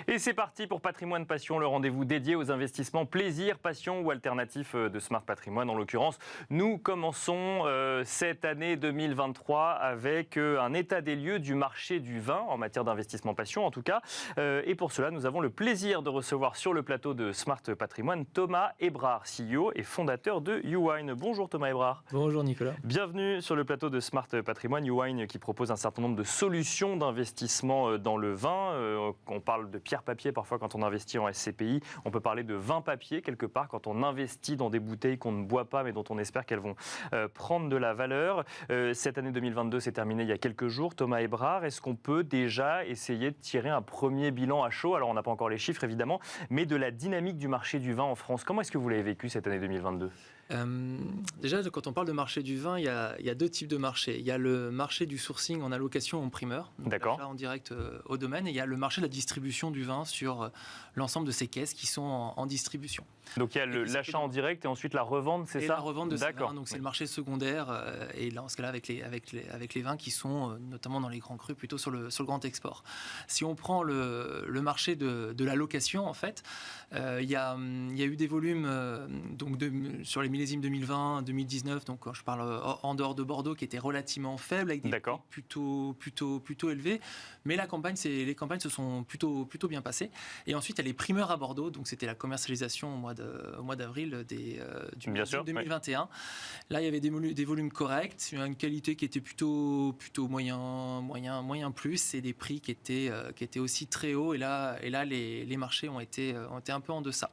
Et c'est parti pour Patrimoine Passion, le rendez-vous dédié aux investissements plaisir, passion ou alternatifs de Smart Patrimoine. En l'occurrence, nous commençons cette année 2023 avec un état des lieux du marché du vin en matière d'investissement passion en tout cas. Et pour cela, nous avons le plaisir de recevoir sur le plateau de Smart Patrimoine Thomas Hébrard, CEO et fondateur de YouWine. Bonjour Thomas Hébrard. Bonjour Nicolas. Bienvenue sur le plateau de Smart Patrimoine. YouWine qui propose un certain nombre de solutions d'investissement dans le vin. On parle de pierre-papier parfois quand on investit en SCPI. On peut parler de vin-papier quelque part quand on investit dans des bouteilles qu'on ne boit pas mais dont on espère qu'elles vont prendre de la valeur. Cette année 2022 s'est terminée il y a quelques jours. Thomas Hébrard, est-ce qu'on peut déjà essayer de tirer un premier bilan à chaud? Alors on n'a pas encore les chiffres évidemment, mais de la dynamique du marché du vin en France. Comment est-ce que vous l'avez vécu cette année 2022? Déjà, quand on parle de marché du vin, il y a deux types de marchés. Il y a le marché du sourcing en allocation en primeur, donc l'achat en direct au domaine, et il y a le marché de la distribution du vin sur l'ensemble de ces caisses qui sont en distribution. Donc il y a l'achat en direct et ensuite la revente, c'est ça? La revente de ces vins, donc c'est le marché secondaire, et dans ce cas-là avec les vins qui sont notamment dans les grands crus, plutôt sur le grand export. Si on prend le marché de la location, en fait, il y a eu des volumes sur les millésimes 2020, 2019, donc quand je parle en dehors de Bordeaux, qui étaient relativement faibles, avec des prix plutôt élevés, mais les campagnes se sont plutôt bien passées. Et ensuite, il y a les primeurs à Bordeaux, donc c'était la commercialisation au mois d'avril du 2021. Oui. Là, il y avait des volumes corrects, une qualité qui était plutôt moyen plus, et des prix qui étaient aussi très hauts. Et là, les marchés ont été un peu en deçà.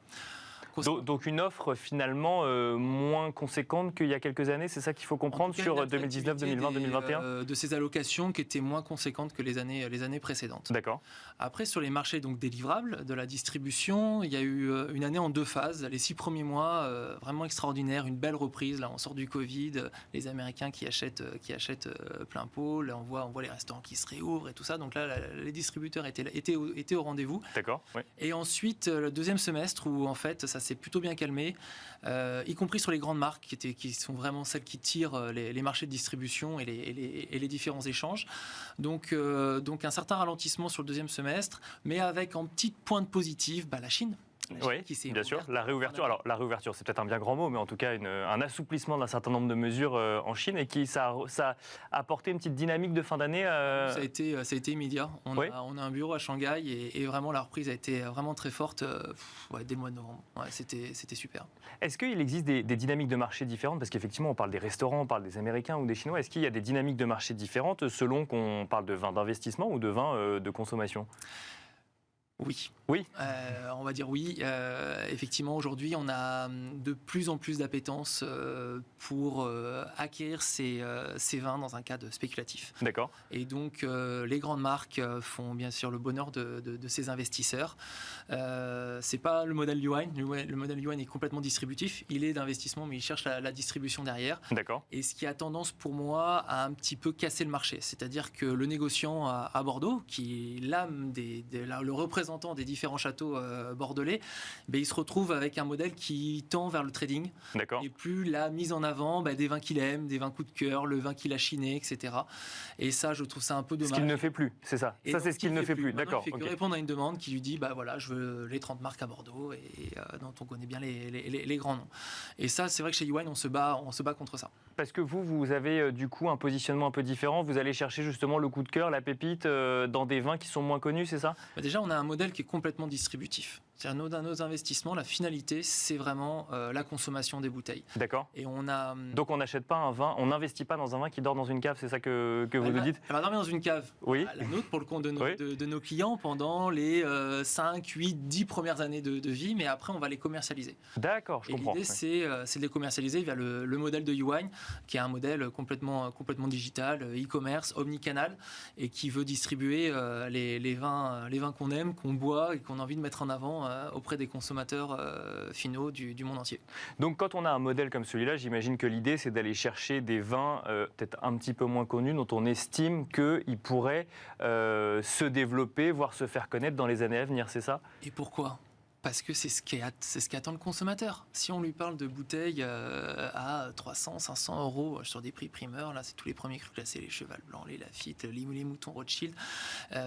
Donc une offre finalement moins conséquente qu'il y a quelques années, c'est ça qu'il faut comprendre sur 2019, 2020, 2021 de ces allocations qui étaient moins conséquentes que les années précédentes. D'accord. Après, sur les marchés donc, des livrables, de la distribution, il y a eu une année en deux phases. Les 6 premiers mois, vraiment extraordinaires, une belle reprise. Là, on sort du Covid, les Américains qui achètent plein pot. Là, on voit les restaurants qui se réouvrent et tout ça. Donc là, les distributeurs étaient au rendez-vous. D'accord. Oui. Et ensuite, le deuxième semestre où en fait, ça s'est plutôt bien calmé, y compris sur les grandes marques qui sont vraiment celles qui tirent les marchés de distribution et les différents échanges. Donc un certain ralentissement sur le deuxième semestre, mais avec en petite pointe positive la Chine. Oui, bien sûr. La réouverture, alors la réouverture, c'est peut-être un bien grand mot, mais en tout cas un assouplissement d'un certain nombre de mesures en Chine et ça a apporté une petite dynamique de fin d'année. Ça a été immédiat. On a un bureau à Shanghai et vraiment la reprise a été vraiment très forte dès le mois de novembre. Ouais, c'était super. Est-ce qu'il existe des dynamiques de marché différentes? Parce qu'effectivement, on parle des restaurants, on parle des Américains ou des Chinois. Est-ce qu'il y a des dynamiques de marché différentes selon qu'on parle de vin d'investissement ou de vin de consommation? Oui. On va dire oui. Effectivement, aujourd'hui, on a de plus en plus d'appétence pour acquérir ces vins dans un cadre spéculatif. D'accord. Et donc, les grandes marques font bien sûr le bonheur de ces investisseurs. C'est pas le modèle YouWine. Le modèle YouWine est complètement distributif. Il est d'investissement, mais il cherche la distribution derrière. D'accord. Et ce qui a tendance pour moi à un petit peu casser le marché. C'est-à-dire que le négociant à Bordeaux, qui est l'âme le représentant des différents châteaux bordelais, il se retrouve avec un modèle qui tend vers le trading. D'accord. Et plus la mise en avant des vins qu'il aime, des vins coup de cœur, le vin qu'il a chiné, etc. Et ça, je trouve ça un peu dommage. Ce qu'il ne fait plus, c'est ça. Et ça, c'est ce qu'il ne fait plus. D'accord. Il fait que répondre à une demande qui lui dit, je veux les 30 marques à Bordeaux et dont on connaît bien les grands noms. Et ça, c'est vrai que chez YouWine, on se bat contre ça. Parce que vous avez du coup un positionnement un peu différent. Vous allez chercher justement le coup de cœur, la pépite dans des vins qui sont moins connus, c'est ça? Déjà, on a un modèle qui est complètement distributif. C'est-à-dire nos investissements, la finalité, c'est vraiment la consommation des bouteilles. D'accord. Et on a... Donc on n'achète pas un vin, on n'investit pas dans un vin qui dort dans une cave, c'est ça que vous nous dites? Elle va dormir dans une cave. Oui. La nôtre pour le compte de nos clients pendant les 5, 8, 10 premières années de vie, mais après on va les commercialiser. D'accord, je comprends. L'idée c'est de les commercialiser via le modèle de YouWine, qui est un modèle complètement digital, e-commerce, omnicanal, et qui veut distribuer les vins qu'on aime, qu'on boit et qu'on a envie de mettre en avant auprès des consommateurs finaux du monde entier. Donc quand on a un modèle comme celui-là, j'imagine que l'idée c'est d'aller chercher des vins peut-être un petit peu moins connus, dont on estime qu'ils pourraient se développer, voire se faire connaître dans les années à venir, c'est ça? Et pourquoi? Parce que c'est ce qu'attend le consommateur. Si on lui parle de bouteilles à 300, 500 euros sur des prix primeurs, là c'est tous les premiers crus classés, les Cheval Blanc, les Lafite, les Moutons Rothschild,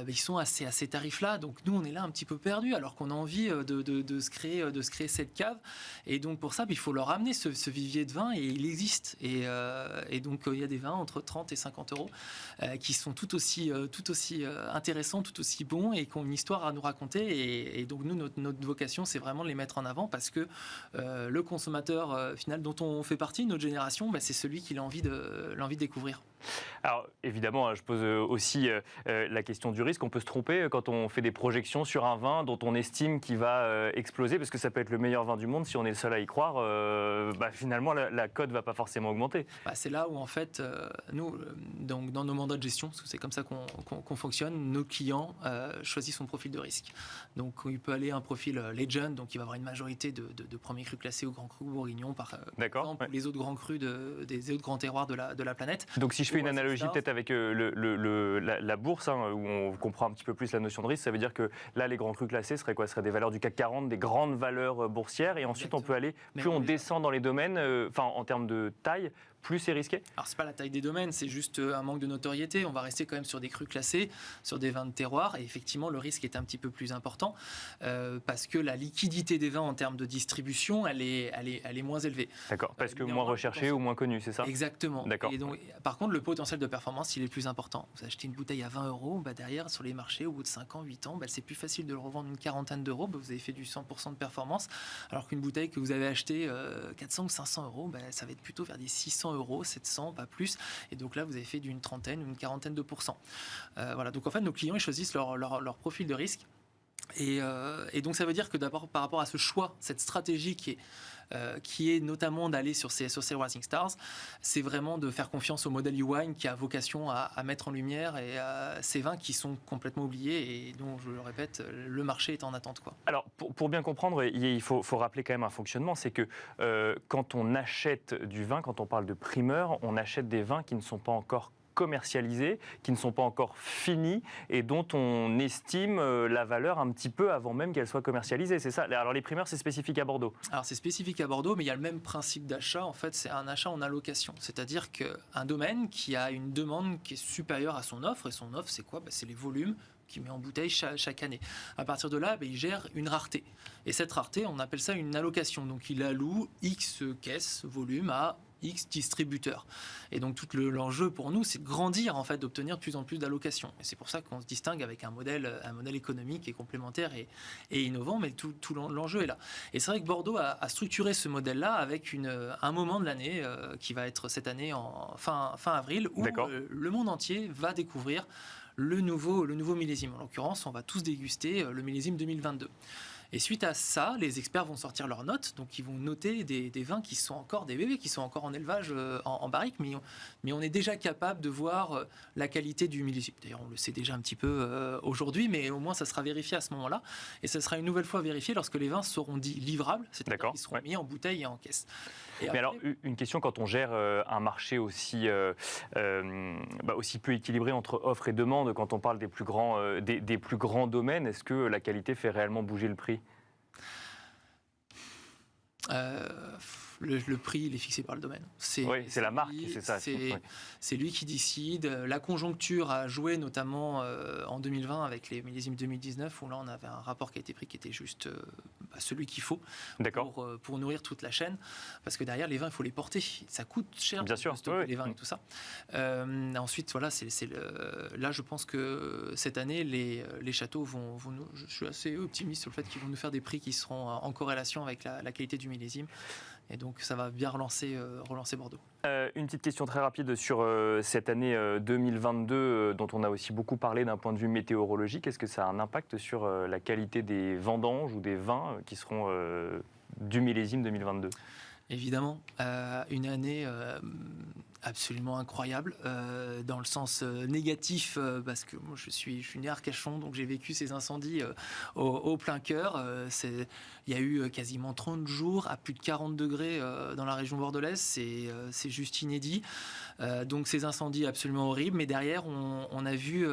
ils sont à ces tarifs-là. Donc nous on est là un petit peu perdus alors qu'on a envie de se créer cette cave. Et donc pour ça, il faut leur amener ce vivier de vin et il existe. Et donc il y a des vins entre 30 et 50 euros qui sont tout aussi intéressants, tout aussi bons et qui ont une histoire à nous raconter. Et donc nous, notre vocation, c'est vraiment de les mettre en avant parce que le consommateur final dont on fait partie, notre génération, c'est celui qui a envie de découvrir. Alors évidemment, je pose aussi la question du risque. On peut se tromper quand on fait des projections sur un vin dont on estime qu'il va exploser, parce que ça peut être le meilleur vin du monde. Si on est le seul à y croire, finalement la cote ne va pas forcément augmenter. C'est là où en fait, nous, donc, dans nos mandats de gestion, parce que c'est comme ça qu'on fonctionne, nos clients choisissent son profil de risque. Donc il peut aller à un profil Legend, donc il va avoir une majorité de premiers crus classés au Grand Cru Bourguignon, par exemple, ou les autres grands crus des autres grands terroirs de la planète. Donc si je fais une analogie peut-être avec la bourse, où on comprend un petit peu plus la notion de risque, ça veut dire que là, les grands crus classés seraient quoi? Ce seraient des valeurs du CAC 40, des grandes valeurs boursières, et ensuite on peut aller, plus on descend dans les domaines, en termes de taille, plus c'est risqué? Alors, c'est pas la taille des domaines, c'est juste un manque de notoriété. On va rester quand même sur des crus classés, sur des vins de terroir. Et effectivement, le risque est un petit peu plus important parce que la liquidité des vins en termes de distribution, elle est moins élevée. D'accord, parce que moins recherché ou moins connu, c'est ça? Exactement. D'accord. Et donc, par contre, le potentiel de performance, il est plus important. Vous achetez une bouteille à 20 euros, derrière, sur les marchés, au bout de 5 ans, 8 ans, c'est plus facile de le revendre une quarantaine d'euros. Vous avez fait du 100% de performance. Alors qu'une bouteille que vous avez achetée 400 ou 500 euros, ça va être plutôt vers des 600 euros, 700, pas plus. Et donc là, vous avez fait d'une trentaine ou une quarantaine de pourcents. Voilà. Donc en fait, nos clients, ils choisissent leur profil de risque. Et donc ça veut dire que d'abord, par rapport à ce choix, cette stratégie qui est notamment d'aller sur ces Rising Stars, c'est vraiment de faire confiance au modèle U-Wine qui a vocation à mettre en lumière ces vins qui sont complètement oubliés et dont, je le répète, le marché est en attente, quoi. Alors, pour bien comprendre, il faut rappeler quand même un fonctionnement, c'est que quand on achète du vin, quand on parle de primeur, on achète des vins qui ne sont pas encore commercialisés, qui ne sont pas encore finis et dont on estime la valeur un petit peu avant même qu'elle soit commercialisée, c'est ça? Alors les primeurs, c'est spécifique à Bordeaux? Alors c'est spécifique à Bordeaux, mais il y a le même principe d'achat, en fait, c'est un achat en allocation. C'est-à-dire qu'un domaine qui a une demande qui est supérieure à son offre, et son offre c'est quoi? C'est les volumes qu'il met en bouteille chaque année. À partir de là, il gère une rareté. Et cette rareté, on appelle ça une allocation. Donc il alloue X caisses, volume à X distributeurs. Et donc tout l'enjeu pour nous, c'est de grandir, en fait, d'obtenir de plus en plus d'allocations. Et c'est pour ça qu'on se distingue avec un modèle économique qui est complémentaire et innovant, mais tout l'enjeu est là. Et c'est vrai que Bordeaux a structuré ce modèle-là avec un moment de l'année qui va être cette année en fin avril, où le monde entier va découvrir le nouveau millésime. En l'occurrence, on va tous déguster le millésime 2022. Et suite à ça, les experts vont sortir leurs notes, donc ils vont noter des vins qui sont encore des bébés, qui sont encore en élevage en barrique, mais on est déjà capable de voir la qualité du millésime. D'ailleurs, on le sait déjà un petit peu aujourd'hui, mais au moins ça sera vérifié à ce moment-là, et ça sera une nouvelle fois vérifié lorsque les vins seront dits livrables, c'est-à-dire qu'ils seront mis en bouteille et en caisse. Mais après, alors, une question, quand on gère un marché aussi peu équilibré entre offre et demande, quand on parle des plus grands domaines, est-ce que la qualité fait réellement bouger le prix? Le prix, il est fixé par le domaine. C'est la marque, c'est ça. C'est lui qui décide. La conjoncture a joué notamment en 2020 avec les millésimes 2019, où là on avait un rapport qui a été pris qui était juste celui qu'il faut pour nourrir toute la chaîne. Parce que derrière, les vins, il faut les porter. Ça coûte cher de stocker les vins et tout ça. Ensuite, voilà, là je pense que cette année, les châteaux vont je suis assez optimiste sur le fait qu'ils vont nous faire des prix qui seront en corrélation avec la qualité du millésime. Et donc, ça va bien relancer Bordeaux. Une petite question très rapide sur cette année 2022, dont on a aussi beaucoup parlé d'un point de vue météorologique. Est-ce que ça a un impact sur la qualité des vendanges ou des vins qui seront du millésime 2022 ? Évidemment, une année absolument incroyable, dans le sens négatif, parce que moi je suis né à Arcachon, donc j'ai vécu ces incendies au plein cœur. Il y a eu quasiment 30 jours à plus de 40 degrés dans la région bordelaise, c'est juste inédit. Donc ces incendies absolument horribles, mais derrière on a vu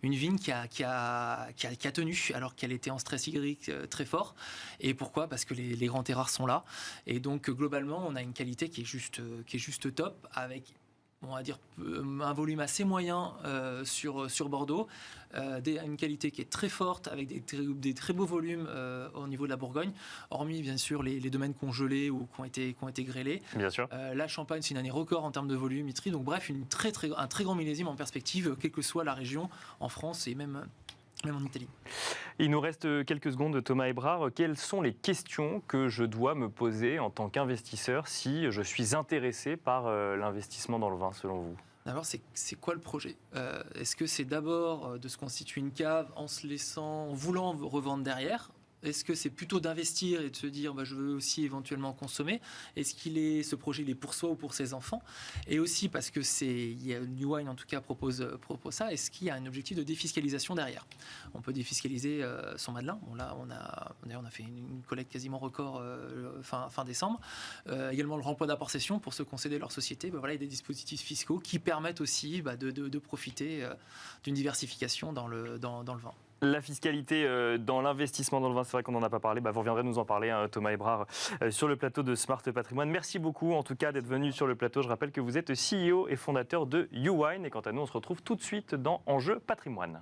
une vigne qui a tenu alors qu'elle était en stress hydrique très fort. Et pourquoi ? Parce que les grands terroirs sont là, et donc globalement on a une qualité qui est juste top, avec, on va dire, un volume assez moyen sur Bordeaux, une qualité qui est très forte, avec des très beaux volumes au niveau de la Bourgogne, hormis bien sûr les domaines congelés ou qui ont été grêlés. Bien sûr. La Champagne, c'est une année record en termes de volumétrie, donc bref, un très grand millésime en perspective, quelle que soit la région, en France et même en Italie. Il nous reste quelques secondes, Thomas Hébrard. Quelles sont les questions que je dois me poser en tant qu'investisseur si je suis intéressé par l'investissement dans le vin, selon vous ? D'abord, c'est quoi le projet ? Est-ce que c'est d'abord de se constituer une cave en voulant revendre derrière ? Est-ce que c'est plutôt d'investir et de se dire je veux aussi éventuellement consommer ? Est-ce ce projet il est pour soi ou pour ses enfants ? Et aussi parce que New Wine en tout cas propose ça, est-ce qu'il y a un objectif de défiscalisation derrière ? On peut défiscaliser son Madeleine. Bon, là on a fait une collecte quasiment record fin décembre. Également le remploi d'apport-cession pour ceux qui ont cédé leur société. Voilà, il y a des dispositifs fiscaux qui permettent aussi de profiter d'une diversification dans le vin. La fiscalité dans l'investissement dans le vin, c'est vrai qu'on n'en a pas parlé. Vous reviendrez nous en parler, Thomas Hébrard, sur le plateau de Smart Patrimoine. Merci beaucoup en tout cas d'être venu sur le plateau. Je rappelle que vous êtes CEO et fondateur de YouWine. Et quant à nous, on se retrouve tout de suite dans Enjeu Patrimoine.